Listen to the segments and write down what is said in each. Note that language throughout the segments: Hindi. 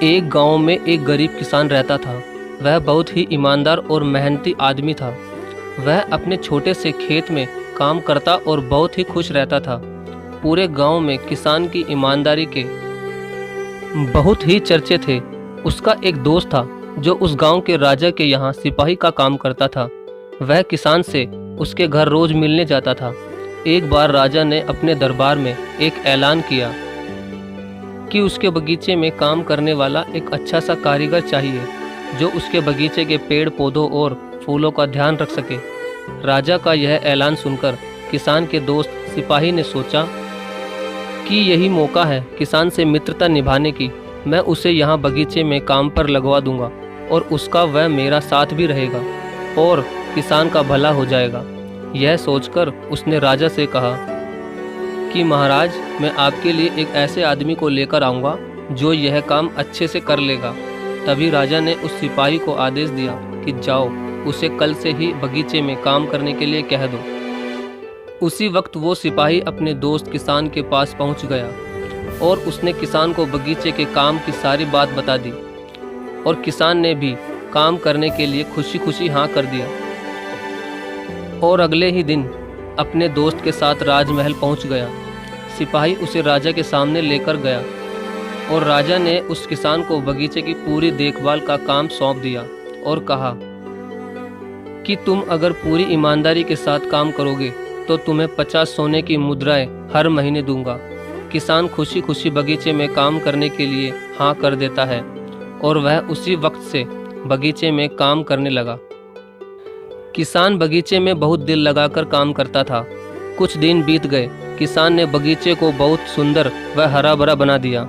एक गांव में एक गरीब किसान रहता था। वह बहुत ही ईमानदार और मेहनती आदमी था। वह अपने छोटे से खेत में काम करता और बहुत ही खुश रहता था। पूरे गांव में किसान की ईमानदारी के बहुत ही चर्चे थे। उसका एक दोस्त था जो उस गांव के राजा के यहाँ सिपाही का काम करता था। वह किसान से उसके घर रोज मिलने जाता था। एक बार राजा ने अपने दरबार में एक ऐलान किया कि उसके बगीचे में काम करने वाला एक अच्छा सा कारीगर चाहिए जो उसके बगीचे के पेड़ पौधों और फूलों का ध्यान रख सके। राजा का यह ऐलान सुनकर किसान के दोस्त सिपाही ने सोचा कि यही मौका है किसान से मित्रता निभाने की। मैं उसे यहाँ बगीचे में काम पर लगवा दूंगा और उसका वह मेरा साथ भी रहेगा और किसान का भला हो जाएगा। यह सोचकर उसने राजा से कहा कि महाराज, मैं आपके लिए एक ऐसे आदमी को लेकर आऊँगा जो यह काम अच्छे से कर लेगा। तभी राजा ने उस सिपाही को आदेश दिया कि जाओ, उसे कल से ही बगीचे में काम करने के लिए कह दो। उसी वक्त वो सिपाही अपने दोस्त किसान के पास पहुंच गया और उसने किसान को बगीचे के काम की सारी बात बता दी और किसान ने भी काम करने के लिए खुशी खुशी हाँ कर दिया और अगले ही दिन अपने दोस्त के साथ राजमहल पहुंच गया। सिपाही उसे राजा के सामने लेकर गया और राजा ने उस किसान को बगीचे की पूरी देखभाल का काम सौंप दिया और कहा कि तुम अगर पूरी ईमानदारी के साथ काम करोगे तो तुम्हें 50 सोने की मुद्राएं हर महीने दूंगा। किसान खुशी खुशी बगीचे में काम करने के लिए हाँ कर देता है और वह उसी वक्त से बगीचे में काम करने लगा। किसान बगीचे में बहुत दिल लगाकर काम करता था। कुछ दिन बीत गए। किसान ने बगीचे को बहुत सुंदर व हरा भरा बना दिया।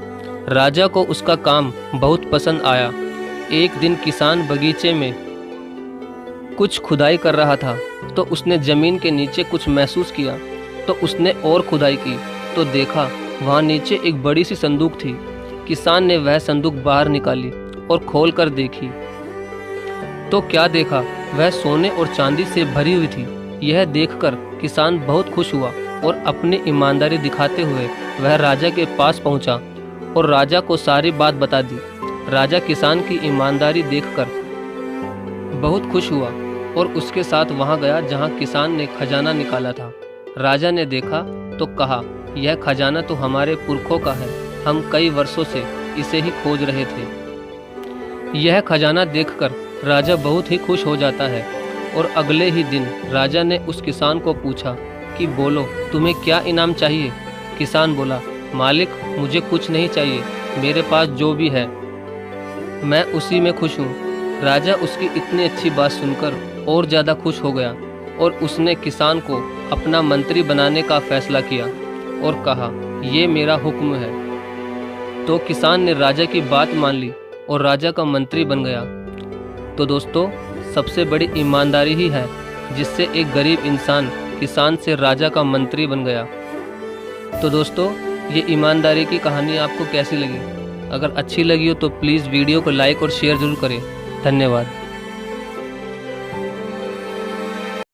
राजा को उसका काम बहुत पसंद आया। एक दिन किसान बगीचे में कुछ खुदाई कर रहा था तो उसने जमीन के नीचे कुछ महसूस किया। तो उसने और खुदाई की तो देखा वहाँ नीचे एक बड़ी सी संदूक थी। किसान ने वह संदूक बाहर निकाली और खोल कर देखी तो क्या देखा, वह सोने और चांदी से भरी हुई थी। यह देखकर किसान बहुत खुश हुआ और अपनी ईमानदारी दिखाते हुए वह राजा के पास पहुंचा और राजा को सारी बात बता दी। राजा किसान की ईमानदारी देखकर बहुत खुश हुआ और उसके साथ वहां गया जहां किसान ने खजाना निकाला था। राजा ने देखा तो कहा, यह खजाना तो हमारे पुरखों का है, हम कई वर्षों से इसे ही खोज रहे थे। यह खजाना देखकर राजा बहुत ही खुश हो जाता है और अगले ही दिन राजा ने उस किसान को पूछा कि बोलो, तुम्हें क्या इनाम चाहिए। किसान बोला, मालिक, मुझे कुछ नहीं चाहिए, मेरे पास जो भी है मैं उसी में खुश हूँ। राजा उसकी इतनी अच्छी बात सुनकर और ज़्यादा खुश हो गया और उसने किसान को अपना मंत्री बनाने का फैसला किया और कहा, ये मेरा हुक्म है। तो किसान ने राजा की बात मान ली और राजा का मंत्री बन गया। तो दोस्तों, सबसे बड़ी ईमानदारी ही है जिससे एक गरीब इंसान किसान से राजा का मंत्री बन गया। तो दोस्तों, ये ईमानदारी की कहानी आपको कैसी लगी? अगर अच्छी लगी हो तो प्लीज़ वीडियो को लाइक और शेयर ज़रूर करें। धन्यवाद।